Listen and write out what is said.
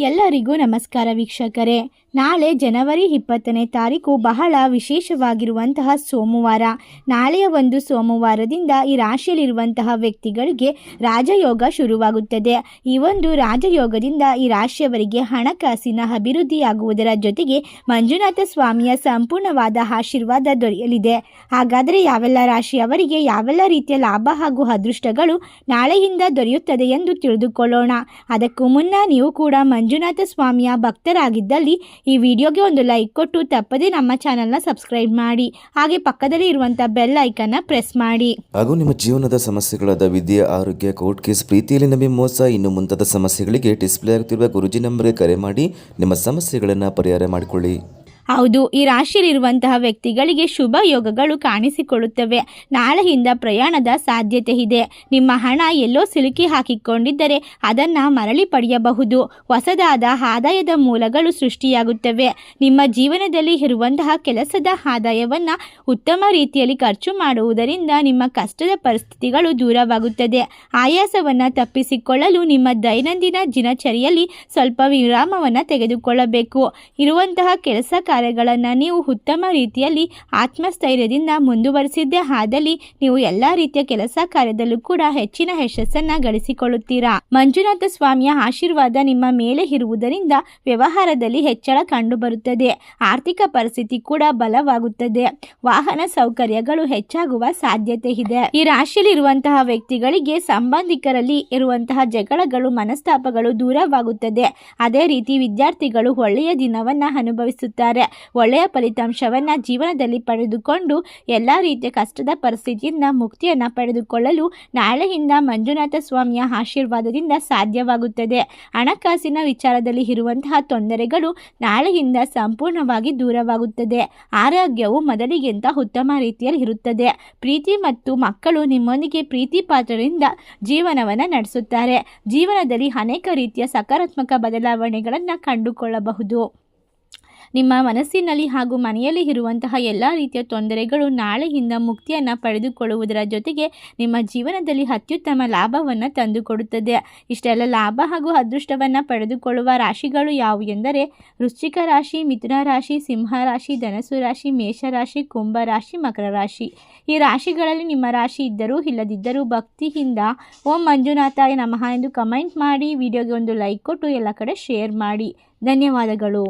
ಎಲ್ಲರಿಗೂ ನಮಸ್ಕಾರ ವೀಕ್ಷಕರೇ. ನಾಳೆ ಜನವರಿ 20ನೇ ತಾರೀಕು ಬಹಳ ವಿಶೇಷವಾಗಿರುವಂತಹ ಸೋಮವಾರ. ನಾಳೆಯ ಒಂದು ಸೋಮವಾರದಿಂದ ಈ ರಾಶಿಯಲ್ಲಿರುವಂತಹ ವ್ಯಕ್ತಿಗಳಿಗೆ ರಾಜಯೋಗ ಶುರುವಾಗುತ್ತದೆ. ಈ ಒಂದು ರಾಜಯೋಗದಿಂದ ಈ ರಾಶಿಯವರಿಗೆ ಹಣಕಾಸಿನ ಅಭಿವೃದ್ಧಿಯಾಗುವುದರ ಜೊತೆಗೆ ಮಂಜುನಾಥ ಸ್ವಾಮಿಯ ಸಂಪೂರ್ಣವಾದ ಆಶೀರ್ವಾದ ದೊರೆಯಲಿದೆ. ಹಾಗಾದರೆ ಯಾವೆಲ್ಲ ರಾಶಿಯವರಿಗೆ ಯಾವೆಲ್ಲ ರೀತಿಯ ಲಾಭ ಹಾಗೂ ಅದೃಷ್ಟಗಳು ನಾಳೆಯಿಂದ ದೊರೆಯುತ್ತದೆ ಎಂದು ತಿಳಿದುಕೊಳ್ಳೋಣ. ಅದಕ್ಕೂ ಮುನ್ನ ನೀವು ಕೂಡ ಮಂಜುನಾಥ ಸ್ವಾಮಿಯ ಭಕ್ತರಾಗಿದ್ದಲ್ಲಿ ಈ ವಿಡಿಯೋಗೆ ಒಂದು ಲೈಕ್ ಕೊಟ್ಟು ತಪ್ಪದೆ ನಮ್ಮ ಚಾನೆಲ್ನ ಸಬ್ಸ್ಕ್ರೈಬ್ ಮಾಡಿ. ಹಾಗೆ ಪಕ್ಕದಲ್ಲಿ ಇರುವಂತಹ ಬೆಲ್ ಐಕನ್ನ ಪ್ರೆಸ್ ಮಾಡಿ. ಹಾಗೂ ನಿಮ್ಮ ಜೀವನದ ಸಮಸ್ಯೆಗಳಾದ ವಿದ್ಯೆ, ಆರೋಗ್ಯ, ಕೋರ್ಟ್ ಕೇಸ್, ಪ್ರೀತಿಯಲ್ಲಿ ನಂಬಿ ಮೋಸ, ಇನ್ನು ಮುಂತಾದ ಸಮಸ್ಯೆಗಳಿಗೆ ಡಿಸ್ಪ್ಲೇ ಆಗುತ್ತಿರುವ ಗುರುಜಿ ನಂಬರ್ಗೆ ಕರೆ ಮಾಡಿ ನಿಮ್ಮ ಸಮಸ್ಯೆಗಳನ್ನು ಪರಿಹಾರ ಮಾಡಿಕೊಳ್ಳಿ. ಹೌದು, ಈ ರಾಶಿಯಲ್ಲಿರುವಂತಹ ವ್ಯಕ್ತಿಗಳಿಗೆ ಶುಭ ಯೋಗಗಳು ಕಾಣಿಸಿಕೊಳ್ಳುತ್ತವೆ. ನಾಳೆಯಿಂದ ಪ್ರಯಾಣದ ಸಾಧ್ಯತೆ ಇದೆ. ನಿಮ್ಮ ಹಣ ಎಲ್ಲೋ ಸಿಲುಕಿ ಹಾಕಿಕೊಂಡಿದ್ದರೆ ಅದನ್ನು ಮರಳಿ ಪಡೆಯಬಹುದು. ಹೊಸದಾದ ಆದಾಯದ ಮೂಲಗಳು ಸೃಷ್ಟಿಯಾಗುತ್ತವೆ. ನಿಮ್ಮ ಜೀವನದಲ್ಲಿ ಇರುವಂತಹ ಕೆಲಸದ ಆದಾಯವನ್ನು ಉತ್ತಮ ರೀತಿಯಲ್ಲಿ ಖರ್ಚು ಮಾಡುವುದರಿಂದ ನಿಮ್ಮ ಕಷ್ಟದ ಪರಿಸ್ಥಿತಿಗಳು ದೂರವಾಗುತ್ತದೆ. ಆಯಾಸವನ್ನು ತಪ್ಪಿಸಿಕೊಳ್ಳಲು ನಿಮ್ಮ ದೈನಂದಿನ ದಿನಚರಿಯಲ್ಲಿ ಸ್ವಲ್ಪ ವಿರಾಮವನ್ನು ತೆಗೆದುಕೊಳ್ಳಬೇಕು. ಇರುವಂತಹ ಕೆಲಸ ಕಾರ್ಯಗಳನ್ನು ನೀವು ಉತ್ತಮ ರೀತಿಯಲ್ಲಿ ಆತ್ಮಸ್ಥೈರ್ಯದಿಂದ ಮುಂದುವರಿಸಿದ್ದೇ ಆದಲ್ಲಿ ನೀವು ಎಲ್ಲ ರೀತಿಯ ಕೆಲಸ ಕಾರ್ಯದಲ್ಲೂ ಕೂಡ ಹೆಚ್ಚಿನ ಯಶಸ್ಸನ್ನು ಗಳಿಸಿಕೊಳ್ಳುತ್ತೀರಾ. ಮಂಜುನಾಥ ಸ್ವಾಮಿಯ ಆಶೀರ್ವಾದ ನಿಮ್ಮ ಮೇಲೆ ಇರುವುದರಿಂದ ವ್ಯವಹಾರದಲ್ಲಿ ಹೆಚ್ಚಳ ಕಂಡುಬರುತ್ತದೆ. ಆರ್ಥಿಕ ಪರಿಸ್ಥಿತಿ ಕೂಡ ಬಲವಾಗುತ್ತದೆ. ವಾಹನ ಸೌಕರ್ಯಗಳು ಹೆಚ್ಚಾಗುವ ಸಾಧ್ಯತೆ ಇದೆ. ಈ ರಾಶಿಯಲ್ಲಿರುವಂತಹ ವ್ಯಕ್ತಿಗಳಿಗೆ ಸಂಬಂಧಿಕರಲ್ಲಿ ಇರುವಂತಹ ಜಗಳಗಳು, ಮನಸ್ತಾಪಗಳು ದೂರವಾಗುತ್ತದೆ. ಅದೇ ರೀತಿ ವಿದ್ಯಾರ್ಥಿಗಳು ಒಳ್ಳೆಯ ದಿನವನ್ನು ಅನುಭವಿಸುತ್ತಾರೆ. ಒಳ್ಳೆಯ ಫಲಿತಾಂಶವನ್ನು ಜೀವನದಲ್ಲಿ ಪಡೆದುಕೊಂಡು ಎಲ್ಲ ರೀತಿಯ ಕಷ್ಟದ ಪರಿಸ್ಥಿತಿಯಿಂದ ಮುಕ್ತಿಯನ್ನು ಪಡೆದುಕೊಳ್ಳಲು ನಾಳೆಯಿಂದ ಮಂಜುನಾಥ ಸ್ವಾಮಿಯ ಆಶೀರ್ವಾದದಿಂದ ಸಾಧ್ಯವಾಗುತ್ತದೆ. ಹಣಕಾಸಿನ ವಿಚಾರದಲ್ಲಿ ಇರುವಂತಹ ತೊಂದರೆಗಳು ನಾಳೆಯಿಂದ ಸಂಪೂರ್ಣವಾಗಿ ದೂರವಾಗುತ್ತದೆ. ಆರೋಗ್ಯವು ಮೊದಲಿಗಿಂತ ಉತ್ತಮ ರೀತಿಯಲ್ಲಿ ಇರುತ್ತದೆ. ಪ್ರೀತಿ ಮತ್ತು ಮಕ್ಕಳು ನಿಮ್ಮೊಂದಿಗೆ ಪ್ರೀತಿ ಪಾತ್ರರಿಂದ ಜೀವನವನ್ನು ನಡೆಸುತ್ತಾರೆ. ಜೀವನದಲ್ಲಿ ಅನೇಕ ರೀತಿಯ ಸಕಾರಾತ್ಮಕ ಬದಲಾವಣೆಗಳನ್ನು ಕಂಡುಕೊಳ್ಳಬಹುದು. ನಿಮ್ಮ ಮನಸ್ಸಿನಲ್ಲಿ ಹಾಗೂ ಮನೆಯಲ್ಲಿ ಇರುವಂತಹ ಎಲ್ಲ ರೀತಿಯ ತೊಂದರೆಗಳು ನಾಳೆಯಿಂದ ಮುಕ್ತಿಯನ್ನು ಪಡೆದುಕೊಳ್ಳುವುದರ ಜೊತೆಗೆ ನಿಮ್ಮ ಜೀವನದಲ್ಲಿ ಅತ್ಯುತ್ತಮ ಲಾಭವನ್ನು ತಂದುಕೊಡುತ್ತದೆ. ಇಷ್ಟೆಲ್ಲ ಲಾಭ ಹಾಗೂ ಅದೃಷ್ಟವನ್ನು ಪಡೆದುಕೊಳ್ಳುವ ರಾಶಿಗಳು ಯಾವುವು ಎಂದರೆ ವೃಶ್ಚಿಕ ರಾಶಿ, ಮಿಥುನ ರಾಶಿ, ಸಿಂಹ ರಾಶಿ, ಧನಸ್ಸು ರಾಶಿ, ಮೇಷರಾಶಿ, ಕುಂಭ ರಾಶಿ, ಮಕರ ರಾಶಿ. ಈ ರಾಶಿಗಳಲ್ಲಿ ನಿಮ್ಮ ರಾಶಿ ಇದ್ದರೂ ಇಲ್ಲದಿದ್ದರೂ ಭಕ್ತಿಯಿಂದ ಓಂ ಮಂಜುನಾಥಾಯ ನಮಃ ಎಂದು ಕಮೆಂಟ್ ಮಾಡಿ. ವಿಡಿಯೋಗೆ ಒಂದು ಲೈಕ್ ಕೊಟ್ಟು ಎಲ್ಲ ಕಡೆ ಶೇರ್ ಮಾಡಿ. ಧನ್ಯವಾದಗಳು.